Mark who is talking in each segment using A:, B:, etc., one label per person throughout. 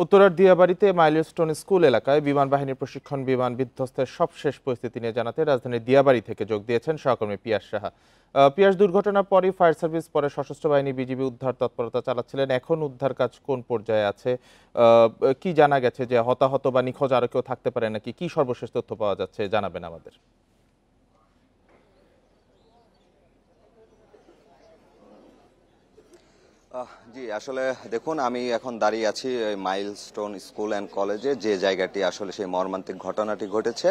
A: উত্তরার দিয়াবাড়িতে milestone school এলাকায় বিমান বাহিনীর প্রশিক্ষণ বিমান বিধ্বস্তের সবশেষ পরিস্থিতি নিয়ে জানাতে রাজধানীর দিয়াবাড়ি থেকে যোগ দিয়েছেন সহকর্মী পিয়াস সাহা। পিয়াস, দুর্ঘটনার পরই ফায়ার সার্ভিস, পরে সশস্ত্র বাহিনী, বিজিবি উদ্ধার তৎপরতা চালাচ্ছিলেন। এখন উদ্ধার কাজ কোন পর্যায়ে আছে? কি জানা গেছে যে হতাহত বা নিখোঁজ আরো কেউ থাকতে পারে নাকি? কি সর্বশেষ তথ্য পাওয়া যাচ্ছে জানাবেন আমাদের।
B: জি, আসলে দেখুন, আমি এখন দাঁড়িয়ে আছি মাইলস্টোন স্কুল অ্যান্ড কলেজে, যে জায়গাটি আসলে সেই মর্মান্তিক ঘটনাটি ঘটেছে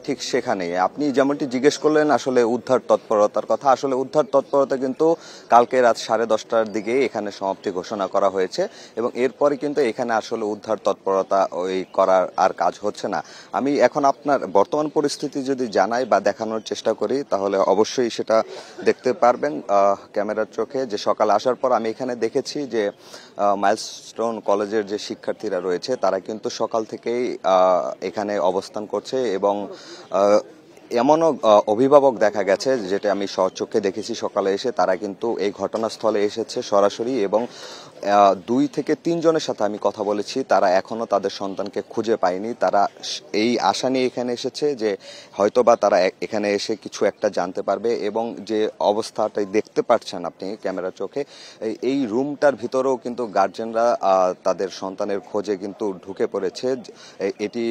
B: ঠিক সেখানেই। আপনি যেমনটি জিজ্ঞেস করলেন আসলে উদ্ধার তৎপরতার কথা, আসলে উদ্ধার তৎপরতা কিন্তু কালকে রাত 10:30টার দিকে এখানে সমাপ্তি ঘোষণা করা হয়েছে এবং এরপরে কিন্তু এখানে আসলে উদ্ধার তৎপরতা ওই করার আর কাজ হচ্ছে না। আমি এখন আপনার বর্তমান পরিস্থিতি যদি জানাই বা দেখানোর চেষ্টা করি তাহলে অবশ্যই সেটা দেখতে পারবেন ক্যামেরার চোখে। যে সকালে আসার পর আমি এখানে দেখেছি যে মাইলস্টোন কলেজের যে শিক্ষার্থীরা রয়েছে তারা কিন্তু সকাল থেকেই এখানে অবস্থান করছে এবং এমনও অভিভাবক দেখা গেছে, যেটা আমি স্বচক্ষে দেখেছি সকালে এসে, তারা কিন্তু এই ঘটনাস্থলে এসেছে সরাসরি এবং 2 থেকে 3 জনের সাথে আমি কথা বলেছি, তারা এখনো তাদের সন্তানকে খুঁজে পায়নি। তারা এই আশা নিয়ে এখানে এসেছে যে হয়তোবা তারা এখানে এসে কিছু একটা জানতে পারবে এবং যে অবস্থাটাই দেখতে পাচ্ছেন আপনি ক্যামেরার চোখে, এই রুমটার ভিতরেও কিন্তু গার্জেনরা তাদের সন্তানের খোঁজে কিন্তু ঢুকে পড়েছে। এটি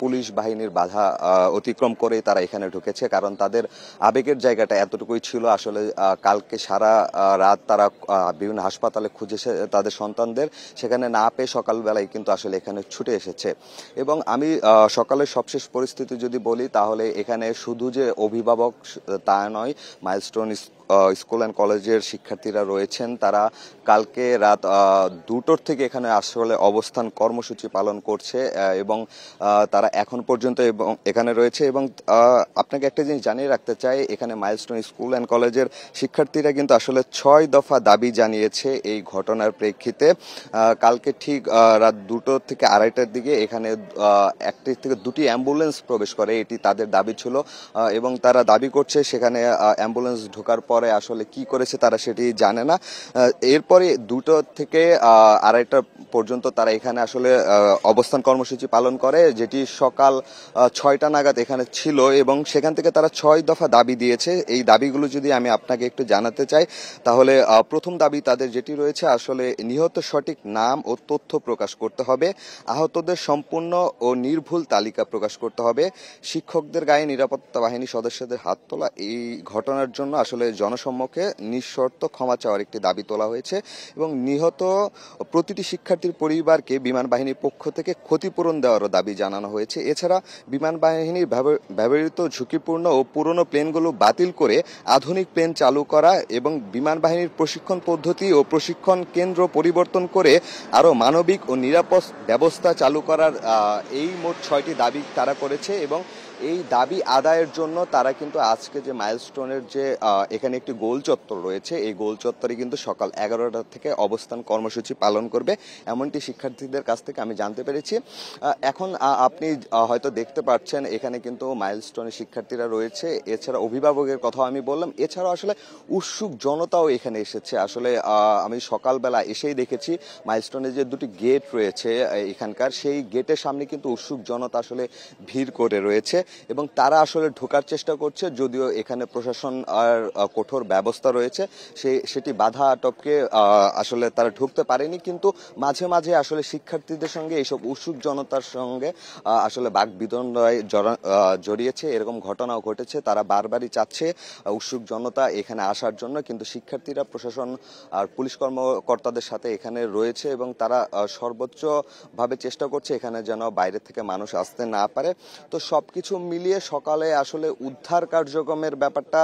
B: পুলিশ বাহিনীর বাধা অতিক্রম করে তারা এখানে ঢুকেছে, কারণ তাদের আবেগের জায়গাটা এতটুকুই ছিল। আসলে কালকে সারা রাত তারা বিভিন্ন হাসপাতালে খুঁজেছে তাদের সন্তানদের, সেখানে না পেয়ে সকালবেলায় কিন্তু আসলে এখানে ছুটে এসেছে। এবং আমি সকালের সবশেষ পরিস্থিতি যদি বলি তাহলে এখানে শুধু যে অভিভাবক তা নয়, মাইলস্টোন স্কুল অ্যান্ড কলেজের শিক্ষার্থীরা রয়েছেন, তারা কালকে রাত 2টোর থেকে এখানে আসলে অবস্থান কর্মসূচি পালন করছে এবং তারা এখন পর্যন্ত এবং এখানে রয়েছে। এবং আপনাকে একটা জিনিস জানিয়ে রাখতে চাই, এখানে মাইলস্টোন স্কুল অ্যান্ড কলেজের শিক্ষার্থীরা কিন্তু আসলে 6 দফা দাবি জানিয়েছে এই ঘটনার প্রেক্ষিতে। কালকে ঠিক রাত 2টো থেকে 2:30টার দিকে এখানে 1টি থেকে 2টি অ্যাম্বুলেন্স প্রবেশ করে, এটি তাদের দাবি ছিল এবং তারা দাবি করছে সেখানে অ্যাম্বুলেন্স ঢোকার পরে আসলে কি করেছে তারা সেটি জানে না। এরপরে 2টো থেকে 2:30টা পর্যন্ত তারা এখানে আসলে অবস্থান কর্মসূচি পালন করে, যেটি সকাল 6টা নাগাদ এখানে ছিল এবং সেখান থেকে তারা 6 দফা দাবি দিয়েছে। এই দাবিগুলো যদি আমি আপনাকে একটু জানাতে চাই তাহলে প্রথম দাবি তাদের যেটি রয়েছে, আসলে নিহত সঠিক নাম ও তথ্য প্রকাশ করতে হবে, আহতদের সম্পূর্ণ ও নির্ভুল তালিকা প্রকাশ করতে হবে, শিক্ষকদের গায়ে নিরাপত্তা বাহিনী সদস্যদের হাত তোলা, এই ঘটনার জন্য আসলে জনসম্মুখে নিঃশর্ত ক্ষমা চাওয়ার একটি দাবি তোলা হয়েছে এবং নিহত প্রতিটি শিক্ষার্থীর পরিবারকে বিমান বাহিনীর পক্ষ থেকে ক্ষতিপূরণ দেওয়ারও দাবি জানানো হয়েছে। এছাড়া বিমান বাহিনীর ব্যবহৃত ঝুঁকিপূর্ণ ও পুরনো প্লেনগুলো বাতিল করে আধুনিক প্লেন চালু করা এবং বিমান বাহিনীর প্রশিক্ষণ পদ্ধতি ও প্রশিক্ষণ কেন্দ্র পরিবর্তন করে আরও মানবিক ও নিরাপদ ব্যবস্থা চালু করার এই মোট 6টি দাবি তারা করেছে। এবং এই দাবি আদায়ের জন্য তারা কিন্তু আজকে যে মাইলস্টোনের যে এখানে একটি গোল চত্বর রয়েছে, এই গোল চত্বরে কিন্তু সকাল 11টা থেকে অবস্থান কর্মসূচি পালন করবে, এমনটি শিক্ষার্থীদের কাছ থেকে আমি জানতে পেরেছি। এখন আপনি হয়তো দেখতে পাচ্ছেন এখানে কিন্তু মাইলস্টোনের শিক্ষার্থীরা রয়েছে, এছাড়া অভিভাবকের কথা আমি বললাম, এছাড়াও আসলে উৎসুক জনতাও এখানে এসেছে। আসলে আমি সকালবেলা এসেই দেখেছি মাইলস্টোনের যে 2টি গেট রয়েছে এখানকার, সেই গেটের সামনে কিন্তু উৎসুক জনতা আসলে ভিড় করে রয়েছে এবং তারা আসলে ঢোকার চেষ্টা করছে, যদিও এখানে প্রশাসন আর কঠোর ব্যবস্থা রয়েছে, সেটি বাধা টপকে আসলে তারা ঢুকতে পারেনি। কিন্তু মাঝে মাঝে আসলে শিক্ষার্থীদের সঙ্গে এইসব উৎসুক জনতার সঙ্গে আসলে বাকবিতণ্ডায় জড়িয়েছে, এরকম ঘটনাও ঘটেছে। তারা বারবারই চাচ্ছে উৎসুক জনতা এখানে আসার জন্য, কিন্তু শিক্ষার্থীরা প্রশাসন আর পুলিশ কর্মকর্তাদের সাথে এখানে রয়েছে এবং তারা সর্বোচ্চ ভাবে চেষ্টা করছে এখানে যেন বাইরে থেকে মানুষ আসতে না পারে। তো সবকিছু মিলিয়ে সকালে আসলে উদ্ধার কার্যক্রমের ব্যাপারটা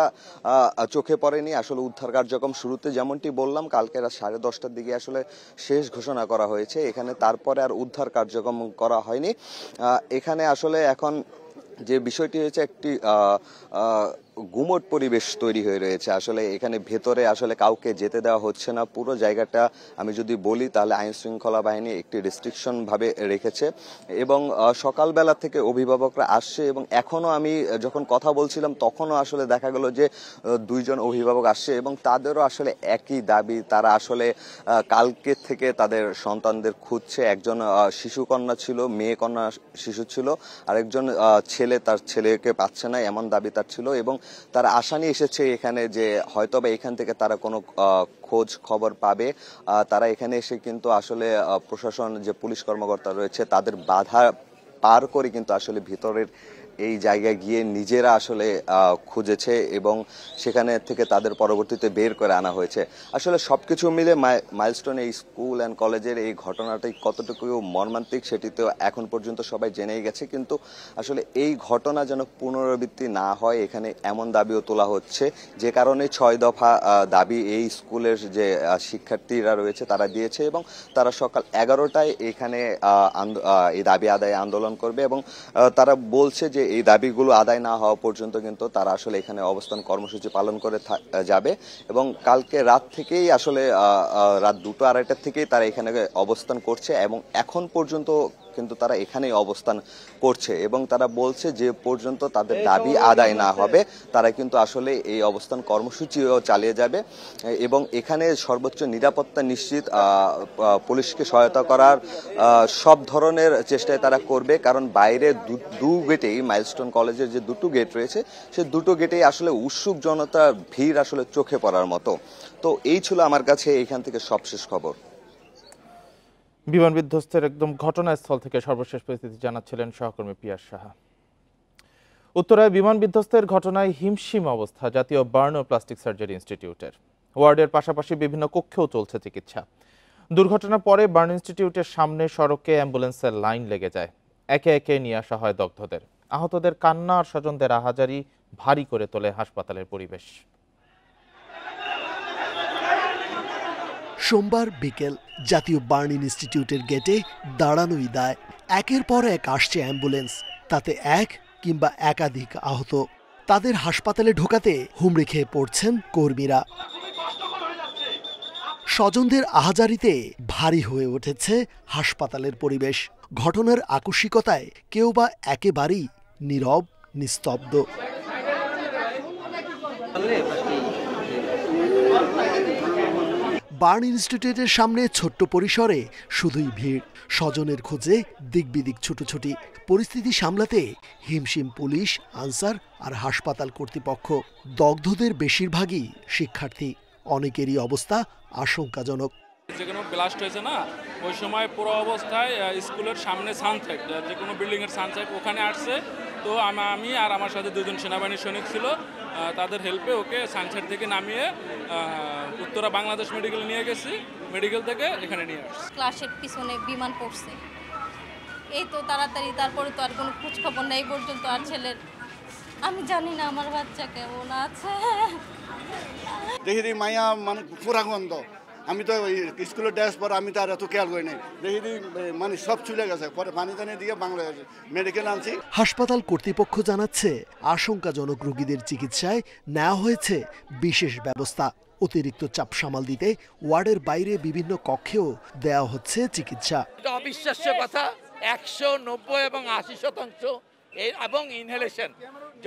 B: চোখে পড়েনি। আসলে উদ্ধার কার্যক্রম শুরুতে যেমনটি বললাম কালকে রাত 10:30টার দিকে আসলে শেষ ঘোষণা করা হয়েছে এখানে, তারপরে আর উদ্ধার কার্যক্রম করা হয়নি। এখানে আসলে এখন যে বিষয়টি হয়েছে, একটি গুমট পরিবেশ তৈরি হয়ে রয়েছে। আসলে এখানে ভেতরে আসলে কাউকে যেতে দেওয়া হচ্ছে না। পুরো জায়গাটা আমি যদি বলি তাহলে আইন শৃঙ্খলা বাহিনী একটি রেস্ট্রিকশন ভাবে রেখেছে এবং সকালবেলা থেকে অভিভাবকরা আসছে এবং এখনো আমি যখন কথা বলছিলাম তখনও আসলে দেখা গেল যে দুইজন অভিভাবক আসছে এবং তাদেরও আসলে একই দাবি। তারা আসলে কালকে থেকে তাদের সন্তানদের খুঁজছে। একজন শিশুকন্যা ছিল, মেয়ে কন্যা শিশু ছিল, আরেকজন ছেলে, তার ছেলেকে পাচ্ছে না এমন দাবি তার ছিল এবং তারা আশা নিয়ে এসেছে এখানে যে হয়তোবা এখান থেকে তারা কোনো খোঁজ খবর পাবে। তারা এখানে এসে কিন্তু আসলে প্রশাসন যে পুলিশ কর্মকর্তা রয়েছে তাদের বাধা পার করে কিন্তু আসলে ভিতরের এই জায়গায় গিয়ে নিজেরা আসলে খুঁজেছে এবং সেখানে থেকে তাদের পরবর্তীতে বের করে আনা হয়েছে। আসলে সবকিছু মিলে মাইলস্টোন এই স্কুল অ্যান্ড কলেজের এই ঘটনাটি কতটুকু মর্মান্তিক সেটি তো এখন পর্যন্ত সবাই জেনেই গেছে, কিন্তু আসলে এই ঘটনা যেন পুনরাবৃত্তি না হয় এখানে এমন দাবিও তোলা হচ্ছে, যে কারণে 6 দফা দাবি এই স্কুলের যে শিক্ষার্থীরা রয়েছে তারা দিয়েছে এবং তারা সকাল 11টায় এখানে এই দাবি আদায়ে আন্দোলন করবে এবং তারা বলছে যে এই দাবিগুলো আদায় না হওয়া পর্যন্ত কিন্তু তারা আসলে এখানে অবস্থান কর্মসূচি পালন করে যাবে এবং কালকে রাত থেকেই আসলে রাত 2-2:30 থেকেই তারা এখানে অবস্থান করছে এবং এখন পর্যন্ত কিন্তু তারা এখানেই অবস্থান করছে এবং তারা বলছে যে পর্যন্ত তাদের দাবি আদায় না হবে তারা কিন্তু আসলে এই অবস্থান কর্মসূচিও চালিয়ে যাবে এবং এখানে সর্বোচ্চ নিরাপত্তা নিশ্চিত, পুলিশকে সহায়তা করার সব ধরনের চেষ্টায় তারা করবে, কারণ বাইরে দু গেটেই মাইলস্টোন কলেজের যে দুটো গেট রয়েছে সে দুটো গেটেই আসলে উৎসুক জনতার ভিড় আসলে চোখে পড়ার মতো। তো এই ছিল আমার কাছে এখান থেকে সবশেষ খবর।
A: বিমান বিধ্বস্তের একদম ঘটনাস্থল থেকে সর্বশেষ পরিস্থিতি জানাচ্ছিলেন সহকর্মী পিয়াস সাহা। উত্তরায় বিমান বিধ্বস্তের ঘটনায় হিমশিম অবস্থা জাতীয় বার্ন ও প্লাস্টিক সার্জারি ইনস্টিটিউটের। ওয়ার্ডের পাশাপাশি বিভিন্ন কক্ষেও চলছে চিকিৎসা। দুর্ঘটনার পরে বার্ন ইনস্টিটিউটের সামনে সড়কে অ্যাম্বুলেন্সের লাইন লেগে যায়। একে একে নিয়ে আসা হয় দগ্ধদের। আহতদের কান্না আর স্বজনদের আহাজারি ভারী করে তোলে হাসপাতালের পরিবেশ।
C: সোমবার বিকেল জাতীয় বার্ন ইনস্টিটিউটের গেটে দাঁড়ানোই দায়। একের পর এক আসছে অ্যাম্বুলেন্স, তাতে এক কিংবা একাধিক আহত। তাদের হাসপাতালে ঢোকাতে হুমড়ি খেয়ে পড়ছেন কর্মীরা। স্বজনদের আহাজারিতে ভারী হয়ে উঠেছে হাসপাতালের পরিবেশ। ঘটনার আকস্মিকতায় কেউ বা একেবারেই নীরব, নিস্তব্ধ। বার্ন ইনস্টিটিউটের সামনে ছোট্ট পরিসরে শুধুই ভিড়, স্বজনের খোঁজে দিকবিদিক ছুটোছুটি। পরিস্থিতি সামলাতে হিমশিম পুলিশ, আনসার আর হাসপাতাল কর্তৃপক্ষ। দগ্ধদের বেশিরভাগই শিক্ষার্থী, অনেকেরই অবস্থা আশঙ্কাজনক।
D: যে কোনো ব্লাস্ট হয়েছে না, ওই সময় পুরো অবস্থায় স্কুলের সামনে সানসাইড, যে কোনো বিল্ডিংয়ের সানসাইড ওখানে আসছে। তো আমি আর আমার সাথে দুজন সেনাবাহিনীর সৈনিক ছিল, তাদের হেল্পে ওকে সানসাইড থেকে নামিয়ে উত্তরা বাংলাদেশ মেডিকেলে নিয়ে গেছি। মেডিকেল থেকে এখানে নিয়ে আসছি।
E: ক্লাসের পিছনে বিমান পড়ছে, এই তো তাড়াতাড়ি। তারপরে তো আর কোনো খোঁজ খবর নেই পর্যন্ত আর ছেলের। আমি জানি না আমার বাচ্চা কেমন আছে।
F: দেখি মাইয়া মানে পুরা গন্ধ। আমি তো স্কুলের ড্রেস পরে আমি তো আর এত খেয়াল করি নাই, দেখি মানে সব চলে গেছে। পরে পানি টানি দিয়ে বাংলাদেশ মেডিকেল আনছি।
C: হাসপাতাল কর্তৃপক্ষ জানাচ্ছে আশঙ্কাজনক রোগীদের চিকিৎসায় নেওয়া হয়েছে বিশেষ ব্যবস্থা। অতিরিক্ত চাপ সামাল দিতে ওয়ার্ডের বাইরে বিভিন্ন কক্ষেও দেওয়া হচ্ছে চিকিৎসা।
G: এটা অবিশ্বাস্য কথা, 190 এবং 80% এবং ইনহেলেশন,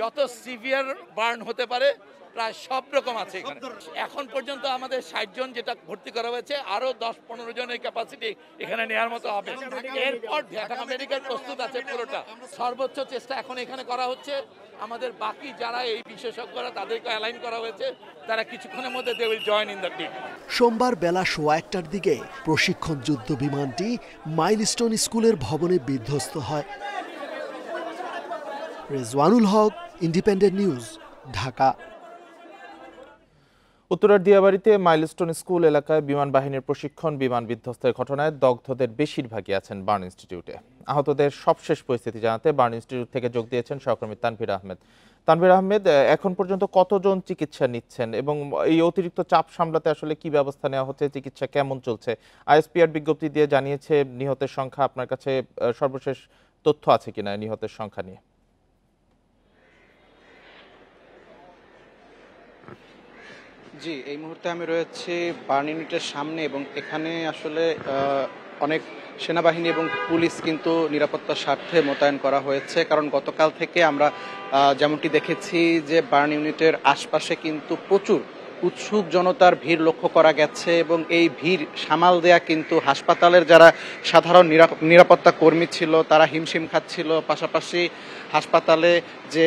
G: যত সিভিয়ার বার্ন হতে পারে প্রায় সব রকম আছে এখানে। এখন পর্যন্ত আমাদের 60 জন যেটা ভর্তি করা হয়েছে, আরো 10-15 জনের ক্যাপাসিটি এখানে নেওয়ার মতো হবে। এরপর ঢাকা মেডিকেল প্রস্তুত আছে পুরোটা। সর্বোচ্চ চেষ্টা এখন এখানে করা হচ্ছে। আমাদের বাকি যারা এই বিশেষজ্ঞরা তাদেরকে অ্যালাইন করা হয়েছে, তারা কিছুক্ষণের মধ্যে they will join in the team.
C: সোমবার বেলা 1:15টার দিকে প্রশিক্ষণ যুদ্ধ বিমানটি মাইলস্টোন স্কুলের ভবনে বিধ্বস্ত হয়। রেজওয়ানুল হক, ইন্ডিপেন্ডেন্ট নিউজ, ঢাকা।
A: উত্তরার দিয়াবাড়িতে মাইলস্টোন স্কুল এলাকায় বিমান বাহিনীর প্রশিক্ষণ বিমান বিধ্বস্তের ঘটনায় দগ্ধদের বেশিরভাগই আছেন বার্ন ইনস্টিটিউটে। আহতদের সবশেষ পরিস্থিতি জানাতে বার্ন ইনস্টিটিউট থেকে যোগ দিয়েছেন সহকর্মী তানভীর আহমেদ। তানভীর আহমেদ, এখন পর্যন্ত কতজন চিকিৎসা নিচ্ছেন এবং এই অতিরিক্ত চাপ সামলাতে আসলে কি ব্যবস্থা নেওয়া হচ্ছে, চিকিৎসা কেমন চলছে? আইএসপিআর বিজ্ঞপ্তি দিয়ে জানিয়েছে নিহতের সংখ্যা। আপনার কাছে সর্বশেষ তথ্য আছে কিনা নিহতের সংখ্যা নিয়ে?
H: জি, এই মুহূর্তে আমি রয়েছি বার্ন ইউনিটের সামনে এবং এখানে আসলে অনেক সেনাবাহিনী এবং পুলিশ কিন্তু নিরাপত্তার স্বার্থে মোতায়েন করা হয়েছে, কারণ গতকাল থেকে আমরা যেমনটি দেখেছি যে বার্ন ইউনিটের আশপাশে কিন্তু প্রচুর উৎসুক জনতার ভিড় লক্ষ্য করা গেছে এবং এই ভিড় সামাল দেয়া কিন্তু হাসপাতালের যারা সাধারণ নিরাপত্তা কর্মী ছিল তারা হিমশিম খাচ্ছিল। পাশাপাশি হাসপাতালে যে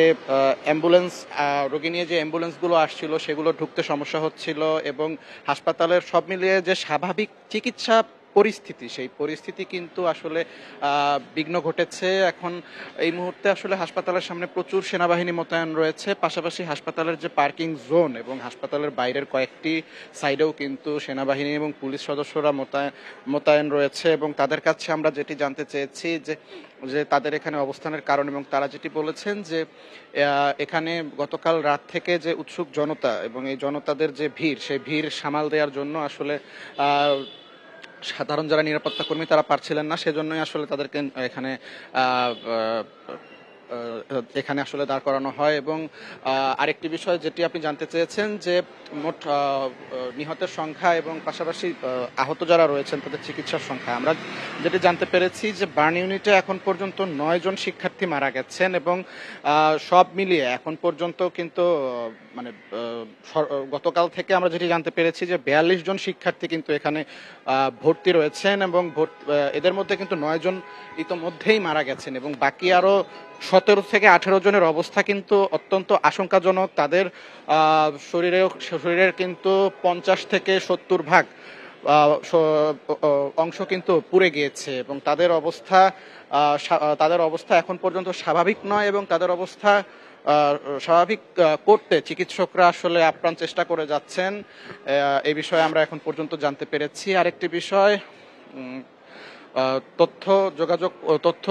H: অ্যাম্বুলেন্স রোগী নিয়ে যে অ্যাম্বুলেন্সগুলো আসছিল সেগুলো ঢুকতে সমস্যা হচ্ছিল এবং হাসপাতালের সব মিলিয়ে যে স্বাভাবিক চিকিৎসা পরিস্থিতি সেই পরিস্থিতি কিন্তু আসলে বিঘ্ন ঘটেছে। এখন এই মুহূর্তে আসলে হাসপাতালের সামনে প্রচুর সেনাবাহিনী মোতায়েন রয়েছে, পাশাপাশি হাসপাতালের যে পার্কিং জোন এবং হাসপাতালের বাইরের কয়েকটি সাইডেও কিন্তু সেনাবাহিনী এবং পুলিশ সদস্যরা মোতায়েন রয়েছে এবং তাদের কাছে আমরা যেটি জানতে চেয়েছি যে তাদের এখানে অবস্থানের কারণ, এবং তারা যেটি বলেছেন যে এখানে গতকাল রাত থেকে যে উৎসুক জনতা এবং এই জনতাদের যে ভিড় সেই ভিড় সামাল দেওয়ার জন্য আসলে সাধারণ যারা নিরাপত্তা কর্মী তারা পারছিলেন না, সেজন্যই আসলে তাদেরকে এখানে আসলে দাঁড় করানো হয়। এবং আরেকটি বিষয় যেটি আপনি জানতে চেয়েছেন যে মোট নিহতের সংখ্যা এবং পাশাপাশি আহত যারা রয়েছেন তাদের চিকিৎসার সংখ্যা, আমরা যেটি জানতে পেরেছি যে বার্ন ইউনিটে এখন পর্যন্ত 9 জন শিক্ষার্থী মারা গেছেন এবং সব মিলিয়ে এখন পর্যন্ত কিন্তু মানে গতকাল থেকে আমরা যেটি জানতে পেরেছি যে 42 জন শিক্ষার্থী কিন্তু এখানে ভর্তি রয়েছেন এবং এদের মধ্যে কিন্তু 9 জন ইতোমধ্যেই মারা গেছেন এবং বাকি আরো 17 থেকে 18 জনের অবস্থা কিন্তু অত্যন্ত আশঙ্কাজনক। তাদের শরীরের কিন্তু 50 থেকে 70 ভাগ অংশ কিন্তু পুড়ে গিয়েছে এবং তাদের অবস্থা এখন পর্যন্ত স্বাভাবিক নয় এবং তাদের অবস্থা স্বাভাবিক করতে চিকিৎসকরা আসলে আপ্রাণ চেষ্টা করে যাচ্ছেন। এই বিষয়ে আমরা এখন পর্যন্ত জানতে পেরেছি। আরেকটি বিষয়, তথ্য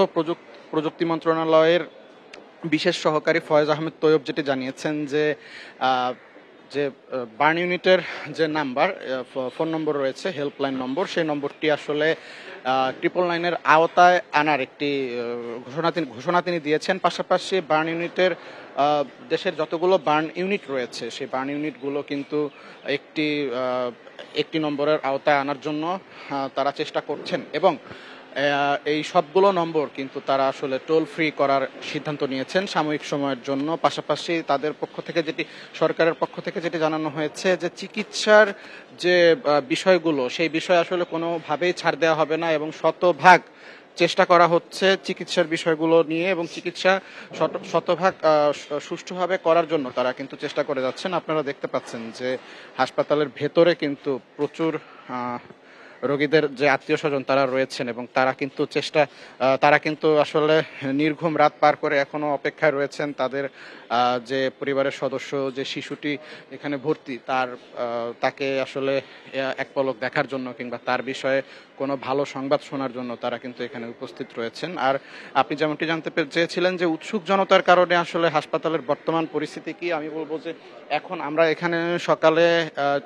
H: প্রযুক্তি মন্ত্রণালয়ের বিশেষ সহকারী ফয়েজ আহমেদ তৈয়ব যেটি জানিয়েছেন যে বার্ন ইউনিটের যে নাম্বার ফোন নম্বর রয়েছে, হেল্পলাইন নম্বর, সেই নম্বরটি আসলে 999-এর আওতায় আনার একটি ঘোষণা তিনি দিয়েছেন। পাশাপাশি বার্ন ইউনিটের দেশের যতগুলো বার্ন ইউনিট রয়েছে সেই বার্ন ইউনিটগুলো কিন্তু একটি নম্বরের আওতায় আনার জন্য তারা চেষ্টা করছেন এবং এই সবগুলো নম্বর কিন্তু তারা আসলে টোল ফ্রি করার সিদ্ধান্ত নিয়েছেন সাময়িক সময়ের জন্য। পাশাপাশি তাদের পক্ষ থেকে সরকারের পক্ষ থেকে যেটি জানানো হয়েছে যে চিকিৎসার যে বিষয়গুলো সেই বিষয় আসলে কোনোভাবেই ছাড় দেওয়া হবে না এবং শতভাগ চেষ্টা করা হচ্ছে চিকিৎসার বিষয়গুলো নিয়ে এবং চিকিৎসা শতভাগ সুষ্ঠুভাবে করার জন্য তারা কিন্তু চেষ্টা করে যাচ্ছেন। আপনারা দেখতে পাচ্ছেন যে হাসপাতালের ভেতরে কিন্তু প্রচুর রোগীদের যে আত্মীয় স্বজন তারা রয়েছেন এবং তারা কিন্তু আসলে নির্ঘুম রাত পার করে এখনো অপেক্ষায় রয়েছেন তাদের যে পরিবারের সদস্য যে শিশুটি এখানে ভর্তি তাকে আসলে এক পলক দেখার জন্য কিংবা তার বিষয়ে কোনো ভালো সংবাদ শোনার জন্য তারা কিন্তু এখানে উপস্থিত রয়েছেন। আর আপনি যেমনটি জানতে চেয়েছিলেন যে উৎসুক জনতার কারণে আসলে হাসপাতালের বর্তমান পরিস্থিতি কি, আমি বলবো যে এখন আমরা এখানে সকালে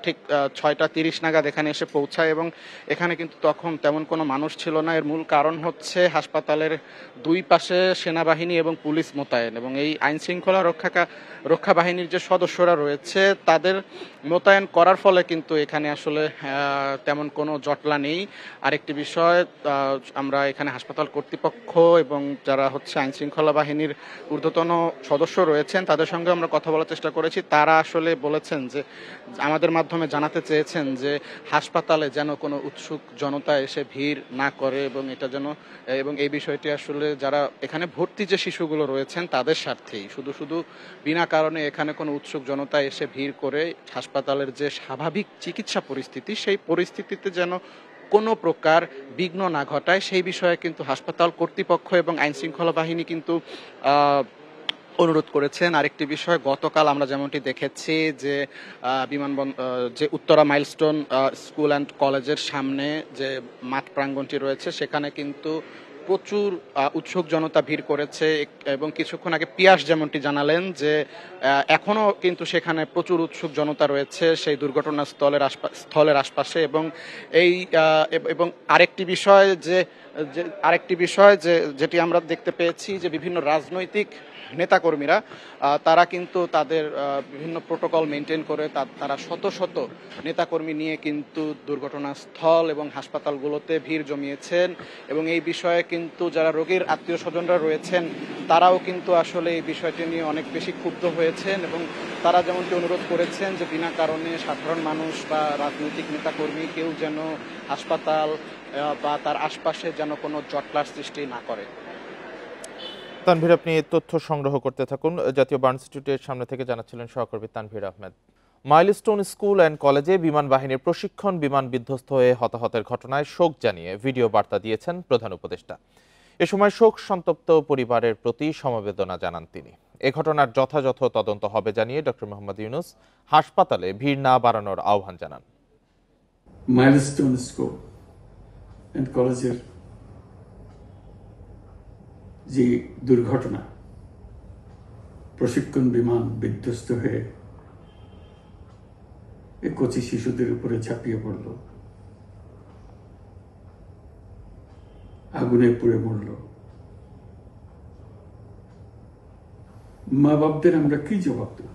H: ঠিক 6:30 নাগাদ এখানে এসে পৌঁছাই এবং এখানে কিন্তু তখন তেমন কোনো মানুষ ছিল না। এর মূল কারণ হচ্ছে হাসপাতালের দুই পাশে সেনাবাহিনী এবং পুলিশ মোতায়েন এবং এই আইন শৃঙ্খলা রক্ষা বাহিনীর যে সদস্যরা রয়েছে তাদের মোতায়েন করার ফলে কিন্তু এখানে আসলে তেমন কোনো জটলা নেই। আরেকটি বিষয়, আমরা এখানে হাসপাতাল কর্তৃপক্ষ এবং যারা হচ্ছে আইন শৃঙ্খলা বাহিনীর ঊর্ধ্বতন সদস্য রয়েছেন তাদের সঙ্গে আমরা কথা বলার চেষ্টা করেছি। তারা আসলে বলেছেন যে আমাদের মাধ্যমে জানাতে চেয়েছেন যে হাসপাতালে যেন কোনো উৎসুক জনতা এসে ভিড় না করে এবং এই বিষয়টি আসলে যারা এখানে ভর্তি যে শিশুগুলো রয়েছেন তাদের স্বার্থেই, শুধু বিনা কারণে এখানে কোনো উৎসুক জনতা এসে ভিড় করে হাসপাতালের যে স্বাভাবিক চিকিৎসা পরিস্থিতি সেই পরিস্থিতিতে যেন কোনো প্রকার বিঘ্ন না ঘটায় সেই বিষয়ে কিন্তু হাসপাতাল কর্তৃপক্ষ এবং আইন শৃঙ্খলা বাহিনী কিন্তু অনুরোধ করেছেন। আরেকটি বিষয়, গতকাল আমরা যেমনটি দেখেছি যে যে উত্তরা মাইলস্টোন স্কুল অ্যান্ড কলেজের সামনে যে মাঠ প্রাঙ্গণটি রয়েছে সেখানে কিন্তু প্রচুর উৎসুক জনতা ভিড় করেছে এবং কিছুক্ষণ আগে পিয়াস যেমনটি জানালেন যে এখনো কিন্তু সেখানে প্রচুর উৎসুক জনতা রয়েছে সেই দুর্ঘটনা স্থলের আশপাশে এবং আরেকটি বিষয় যেটি আমরা দেখতে পেয়েছি যে বিভিন্ন রাজনৈতিক নেতাকর্মীরা তারা কিন্তু তাদের বিভিন্ন প্রোটোকল মেনটেন করে তারা শত শত নেতাকর্মী নিয়ে কিন্তু দুর্ঘটনাস্থল এবং হাসপাতালগুলোতে ভিড় জমিয়েছেন এবং এই বিষয়ে কিন্তু যারা রোগীর আত্মীয় স্বজনরা রয়েছেন তারাও কিন্তু আসলে এই বিষয়টি নিয়ে অনেক বেশি ক্ষুব্ধ হয়েছেন এবং তারা যেমনটি অনুরোধ করেছেন যে বিনা কারণে সাধারণ মানুষ বা রাজনৈতিক নেতাকর্মী কেউ যেন হাসপাতাল বা তার আশপাশে যেন কোনো জটলার সৃষ্টি না করে।
A: তানভীর, আপনি তথ্য সংগ্রহ করতে থাকুন। জাতীয় বার্ন ইনস্টিটিউটের সামনে থেকে জানাচ্ছিলেন সহকর্মী Tanvir Ahmed. Milestone school and কলেজে বিমান বাহিনীর প্রশিক্ষণ বিমান বিধ্বস্ত হয়ে হতাহতের ঘটনায় শোক জানিয়ে ভিডিও বার্তা দিয়েছেন প্রধান উপদেষ্টা। এ সময় শোক সন্তপ্ত পরিবারের প্রতি সমবেদনা জানান তিনি। এ ঘটনার যথাযথ তদন্ত হবে জানিয়ে ডক্টর মোহাম্মদ ইউনূস হাসপাতালে ভিড় না বাড়ানোর আহ্বান জানান।
I: মাইলস্টোন স্কুল অ্যান্ড কলেজের যে দুর্ঘটনা, প্রশিক্ষণ বিমান বিধ্বস্ত হয়ে এই কচি শিশুদের উপরে ঝাঁপিয়ে পড়ল, আগুনে পুড়ে মরল। মা বাপদের আমরা কি জবাব দেব?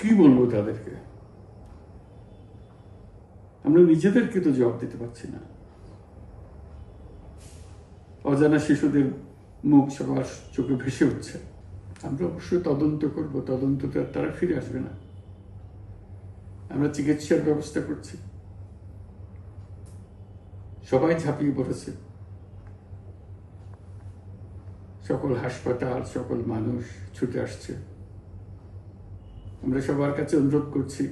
I: কি বলবো তাদেরকে? আমরা নিজেদেরকে তো জবাব দিতে পারছি না। অজানা শিশুদের মুখ সবার চোখে ভেসে উঠছে। আমরা অবশ্যই তদন্ত করব, তদন্ততে তারা ফিরে আসবে না। আমরা চিকিৎসার ব্যবস্থা করছি, সবাই ঝাঁপিয়ে পড়েছে, সকল হাসপাতাল, সকল মানুষ ছুটে আসছে। আমরা সবার কাছে অনুরোধ করছি,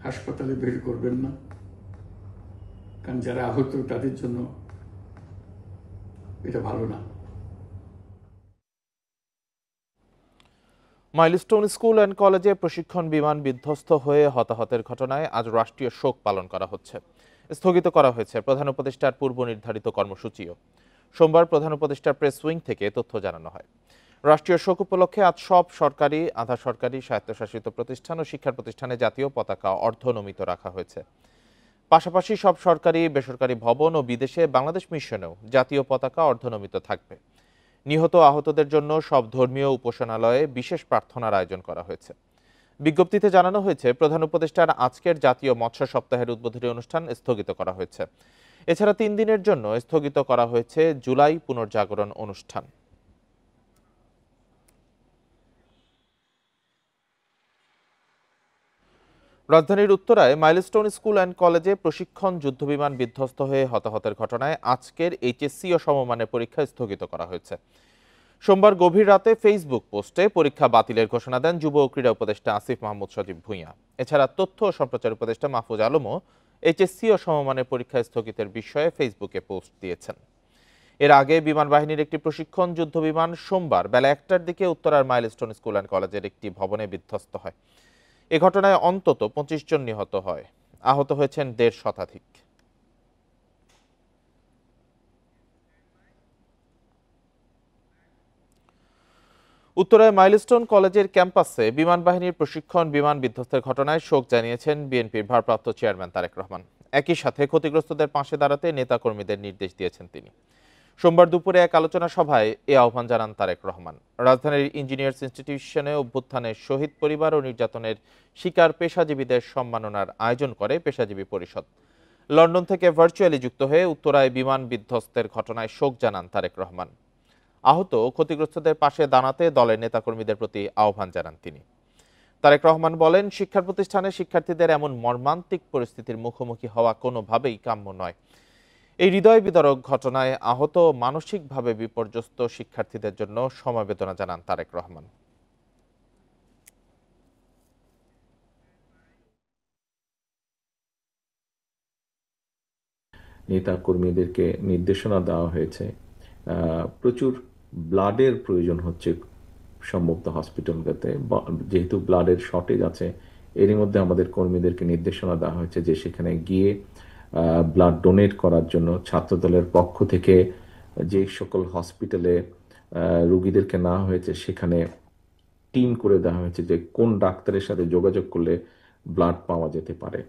I: হাসপাতালে ভিড় করবেন না, কারণ যারা আহত তাদের জন্য এটা ভালো না।
A: মাইলস্টোন স্কুল অ্যান্ড কলেজে প্রশিক্ষণ বিমান বিধ্বস্ত হয়ে হতাহতের ঘটনায় আজ রাষ্ট্রীয় শোক পালন করা হচ্ছে। স্থগিত করা হয়েছে প্রধান উপদেষ্টার পূর্ব নির্ধারিত কর্মসূচিও। সোমবার প্রধান উপদেষ্টার প্রেস উইং থেকে তথ্য জানানো হয়। রাষ্ট্রীয় শোক উপলক্ষে আজ সব সরকারি, আধা সরকারি, স্বায়ত্তশাসিত প্রতিষ্ঠান ও শিক্ষা প্রতিষ্ঠানে জাতীয় পতাকা অর্ধনমিত রাখা হয়েছে। পাশাপাশি সব সরকারি, বেসরকারি ভবন ও বিদেশে বাংলাদেশ মিশনেও জাতীয় পতাকা অর্ধনমিত থাকবে। নিহত আহতদের জন্য সব ধর্মীয় উপাসনালয়ে বিশেষ প্রার্থনার আয়োজন করা হয়েছে। বিজ্ঞপ্তিতে জানানো হয়েছে, প্রধান উপদেষ্টার আজকের জাতীয় মৎস্য সপ্তাহের উদ্বোধনী অনুষ্ঠান স্থগিত করা হয়েছে। এছাড়া 3 দিনের জন্য স্থগিত করা হয়েছে জুলাই পুনর্জাগরণ অনুষ্ঠান। রাজধানীর উত্তরায় মাইলস্টোন স্কুল অ্যান্ড কলেজে প্রশিক্ষণ যুদ্ধবিমান বিধ্বস্ত হয়ে হতাহতের ঘটনায় আজকের এইচএসসি ও সমমানের পরীক্ষা স্থগিত করা হয়েছে। সোমবার গভীর রাতে ফেসবুক পোস্টে পরীক্ষা বাতিলের ঘোষণা দেন যুব ও ক্রীড়া উপদেষ্টা আসিফ মাহমুদ সজীব ভূঁইয়া। এছাড়া তথ্য ও সম্প্রচার উপদেষ্টা মাহফুজ আলমও এইচএসসি ও সমমানের পরীক্ষা স্থগিতের বিষয়ে ফেসবুকে পোস্ট দিয়েছেন। এর আগে বিমান বাহিনীর একটি প্রশিক্ষণ যুদ্ধবিমান সোমবার বেলা 1টার দিকে উত্তরার মাইলস্টোন স্কুল অ্যান্ড কলেজের একটি ভবনে বিধ্বস্ত হয়। এ ঘটনায় অন্তত 25 জন নিহত হয়, আহত হয়েছেন 1.5 শতাধিক। উত্তরায় মাইলস্টোন কলেজের ক্যাম্পাসে বিমান বাহিনীর প্রশিক্ষণ বিমান বিধ্বস্তের ঘটনায় শোক জানিয়েছেন বিএনপির ভারপ্রাপ্ত চেয়ারম্যান তারেক রহমান। একই সাথে ক্ষতিগ্রস্তদের পাশে দাঁড়াতে নেতাকর্মীদের নির্দেশ দিয়েছেন তিনি। সোমবার দুপুরে এক আলোচনা সভায় এ আহ্বান জানান তারেক রহমান। রাজধানীর ইঞ্জিনিয়ার্স ইনস্টিটিউশনে অভ্যুত্থানের শহীদ পরিবার ও নির্যাতনের শিকার পেশাজীবীদের সম্মাননার আয়োজন করে পেশাজীবী পরিষদ। লন্ডন থেকে ভার্চুয়ালি যুক্ত হয়ে উত্তরায় বিমান বিধ্বস্তের ঘটনায় শোক জানান তারেক রহমান। আহত ও ক্ষতিগ্রস্তদের পাশে দাঁড়াতে দলের নেতাকর্মীদের প্রতি আহ্বান জানান তিনি। তারেক রহমান বলেন, শিক্ষা প্রতিষ্ঠানে শিক্ষার্থীদের এমন মর্মান্তিক পরিস্থিতির মুখোমুখি হওয়া কোনোভাবেই কাম্য নয়। এই হৃদয় বিদারক ঘটনায় আহত মানসিকভাবে বিপর্যস্ত শিক্ষার্থীদের জন্য সমবেদনা জানান তারেক রহমান।
J: নেতা কর্মীদেরকে নির্দেশনা দেওয়া হয়েছে, প্রচুর ব্লাডের প্রয়োজন হচ্ছে সম্ভবত হসপিটালগুলোতে, যেহেতু ব্লাডের শর্টেজ আছে। এরই মধ্যে আমাদের কর্মীদেরকে নির্দেশনা দেওয়া হয়েছে যে সেখানে গিয়ে ব্লাড ডোনেট করার জন্য ছাত্রদলের পক্ষ থেকে যে সকল হসপিটালে রোগীদেরকে নেওয়া হয়েছে সেখানে টিম করে দেওয়া হয়েছে যে কোন ডাক্তারের সাথে যোগাযোগ করলে ব্লাড পাওয়া যেতে পারে।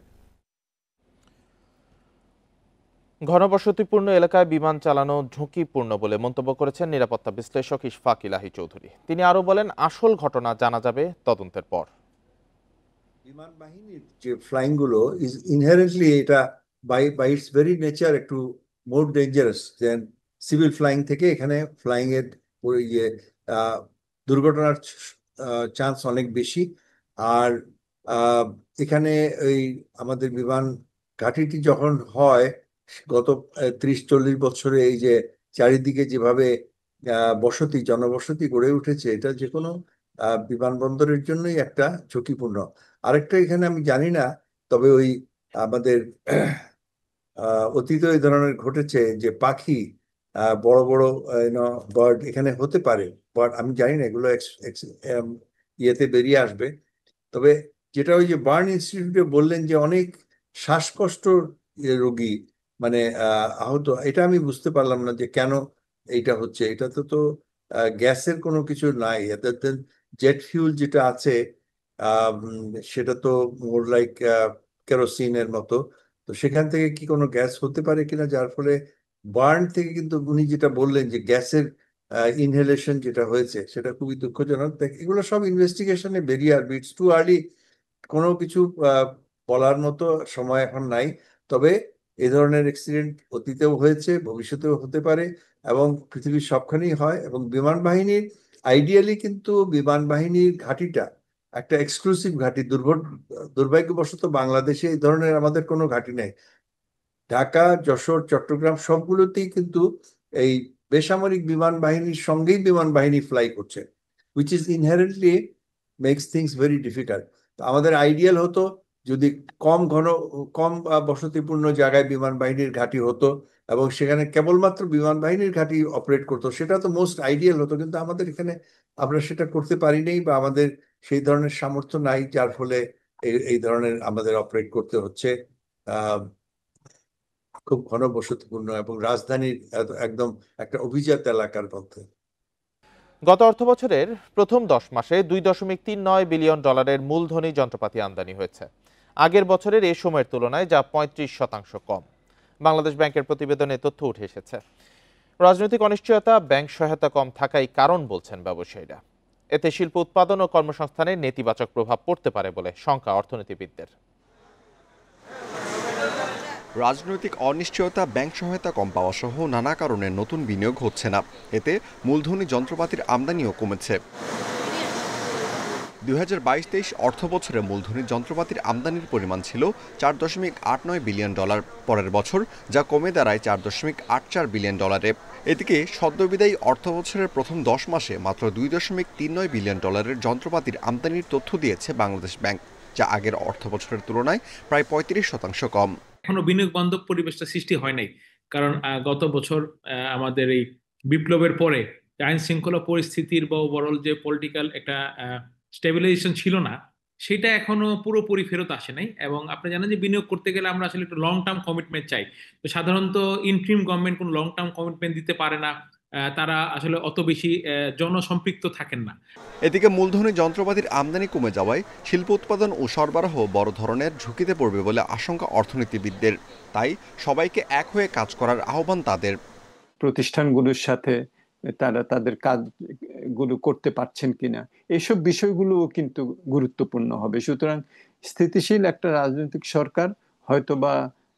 A: ঘনবসতিপূর্ণ এলাকায় বিমান চালানো ঝুঁকিপূর্ণ বলে মন্তব্য করেছেন নিরাপত্তা বিশ্লেষক ইশফাক ইলাহি চৌধুরী। তিনি আরও বলেন, আসল ঘটনা জানা যাবে তদন্তের পর।
K: বিমান বাহিনীর যে ফ্লাইং গুলো ইজ ইনহেরেন্টলি এটা বাই ইটস ভেরি নেচার একটু মোর ডেঞ্জারাস দেন সিভিল ফ্লাইং থেকে। এখানে ফ্লাইং এর দুর্ঘটনার চান্স অনেক বেশি। আর এখানে এই আমাদের বিমান ঘাঁটিটি যখন হয় গত 30-40 বছরে এই যে চারিদিকে যেভাবে জনবসতি গড়ে উঠেছে, এটা যে কোনো বিমানবন্দরের জন্যই একটা ঝুঁকিপূর্ণ। আরেকটা এখানে আমি জানি না, তবে ওই আমাদের অতীতে এই ধরনের ঘটেছে যে পাখি বড় বড় বার্ড এখানে হতে পারে, বাট আমি জানি না এগুলো ইয়েতে বেরিয়ে আসবে। তবে যেটা ওই যে বার্ন ইনস্টিটিউটে বললেন যে অনেক শ্বাসকষ্ট রোগী মানে আহত, এটা আমি বুঝতে পারলাম না যে কেন এইটা হচ্ছে। এটা তো গ্যাসের কোনো কিছু নাই, জেট ফিউল যেটা আছে সেটা তো মোর লাইক কেরোসিনের মতো। তো সেখান থেকে কি কোনো গ্যাস হতে পারে কিনা, যার ফলে বার্ন থেকে কিন্তু উনি যেটা বললেন যে গ্যাসের ইনহেলেশন যেটা হয়েছে সেটা খুবই দুঃখজনক। এগুলো সব ইনভেস্টিগেশনে বেরিয়ে আসবে। ইটস টু আর্লি, কোনো কিছু বলার মতো সময় এখন নাই। তবে এই ধরনের অ্যাক্সিডেন্ট অতীতেও হয়েছে, ভবিষ্যতেও হতে পারে এবং পৃথিবীর সবখানেই হয়। এবং বিমান বাহিনীর আইডিয়ালি কিন্তু বিমান বাহিনীর ঘাঁটিটা একটা এক্সক্লুসিভ ঘাঁটি। দুর্ভাগ্যবশত বাংলাদেশে এই ধরনের আমাদের কোনো ঘাঁটি নেই। ঢাকা, যশোর, চট্টগ্রাম সবগুলোতেই কিন্তু এই বেসামরিক বিমান বাহিনীর সঙ্গেই বিমান বাহিনী ফ্লাই করছে, which is inherently makes things very difficult. তো আমাদের আইডিয়াল হতো যদি কম বসতিপূর্ণ জায়গায় বিমান বাহিনীর ঘাঁটি হতো এবং সেখানে কেবলমাত্র বিমান বাহিনীর ঘাঁটি অপারেট করতো, সেটা তো মোস্ট আইডিয়াল হতো। কিন্তু আমাদের এখানে আমরা সেটা করতে পারি নাই বা আমাদের সেই ধরনের সামর্থ্য নাই, যার ফলে এই ধরনের আমাদের অপারেট করতে হচ্ছে খুব ঘনবসতিপূর্ণ এবং রাজধানীর একদম একটা অভিজাত এলাকার মধ্যে।
A: গত অর্থবছরের প্রথম 10 মাসে $2.39 বিলিয়ন মূলধনী যন্ত্রপাতি আমদানি হয়েছে। আগের বছরের এই সময়ের তুলনায় যা 35% কম। বাংলাদেশ ব্যাংকের প্রতিবেদনে তথ্য উঠে এসেছে। রাজনৈতিক অনিশ্চয়তা, ব্যাংক সহায়তা কম থাকাই কারণ বলছেন ব্যবসায়ীরা। এতে শিল্প উৎপাদন ও কর্মসংস্থানে নেতিবাচক প্রভাব পড়তে পারে বলে শঙ্কা অর্থনীতিবিদদের।
L: রাজনৈতিক অনিশ্চয়তা, ব্যাংক সহায়তা কম পাওয়া সহ নানা কারণে নতুন বিনিয়োগ হচ্ছে না। এতে মূলধনী যন্ত্রপাতির আমদানিও কমেছে। 2022-23 অর্থবছরে মূলধনী যন্ত্রপাতির আমদানির পরিমাণ ছিল $4.89 বিলিয়ন, পরের বছর যা কমে দাঁড়ায় $4.84 বিলিয়ন। এদিকে সদ্যবিদায়ী অর্থবছরের প্রথম 10 মাসে মাত্র $2.39 বিলিয়ন যন্ত্রপাতির আমদানির তথ্য দিয়েছে বাংলাদেশ ব্যাংক, যা আগের অর্থবছরের তুলনায় প্রায় 35% কম।
M: এখনো বিনিয়োগ বান্ধব পরিবেশটা সৃষ্টি হয় নাই, কারণ গত বছর আমাদের এই বিপ্লবের পরে আইন শৃঙ্খলা পরিস্থিতির বা ওভারঅল যে পলিটিক্যাল একটা স্টেবিলাইজেশন ছিল না, সেটা এখনো পুরোপুরি ফেরত আসে নাই। এবং আপনি জানেন যে বিনিয়োগ করতে গেলে আমরা আসলে একটু লং টার্ম কমিটমেন্ট চাই। তো সাধারণত ইন্ট্রিম গভর্নমেন্ট কোনো লং টার্ম কমিটমেন্ট দিতে পারে না, তারা আসলে অত বেশি জনসম্পৃক্ত থাকেন না।
L: এদিকে মূলধনী যন্ত্রপাতির আমদানি কমে যাওয়ায় শিল্প উৎপাদন ও সরবরাহ বড় ধরনের ঝুঁকিতে পড়বে বলে আশঙ্কা অর্থনীতিবিদদের। তাই সবাইকে এক হয়ে কাজ করার আহ্বান তাদের।
I: প্রতিষ্ঠানগুলোর সাথে তারা তাদের কাজগুলো করতে পারছেন কিনা, এইসব বিষয়গুলো কিন্তু গুরুত্বপূর্ণ হবে। সুতরাং স্থিতিশীল একটা রাজনৈতিক সরকার হয়তোবা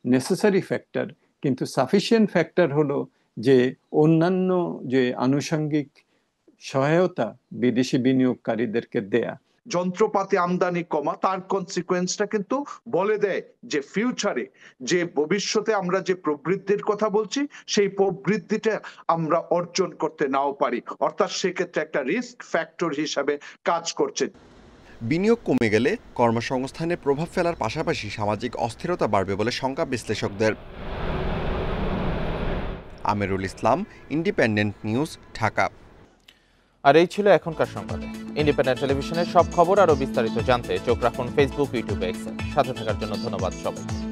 I: নেসেসারি ফ্যাক্টর, কিন্তু সাফিসিয়েন্ট ফ্যাক্টর হলো যে অন্যান্য যে আনুষঙ্গিক সহায়তা বিদেশি বিনিয়োগকারীদেরকে দেয়া।
N: যন্ত্রপাতি আমদানি কমা, তার কনসিকোয়েন্সটা কিন্তু বলে দেয় যে ফিউচারে যে ভবিষ্যতে আমরা যে প্রবৃদ্ধির কথা বলছি সেই প্রবৃদ্ধিটা আমরা অর্জন করতে নাও পারি, অর্থাৎ সেক্ষেত্রে একটা রিস্ক ফ্যাক্টর হিসাবে কাজ করছে।
L: বিনিয়োগ কমে গেলে কর্মসংস্থানে প্রভাব ফেলার পাশাপাশি সামাজিক অস্থিরতা বাড়বে বলে শঙ্কা বিশ্লেষকদের। Amirul Islam, independent news, Dhaka.
A: আর এই ছিল এখনকার সংবাদে। ইন্ডিপেন্ডেন্ট টেলিভিশনের সব খবর আরও বিস্তারিত জানতে চোখ রাখুন ফেসবুক, ইউটিউব, এক্সে। সাথে থাকার জন্য ধন্যবাদ সবাইকে।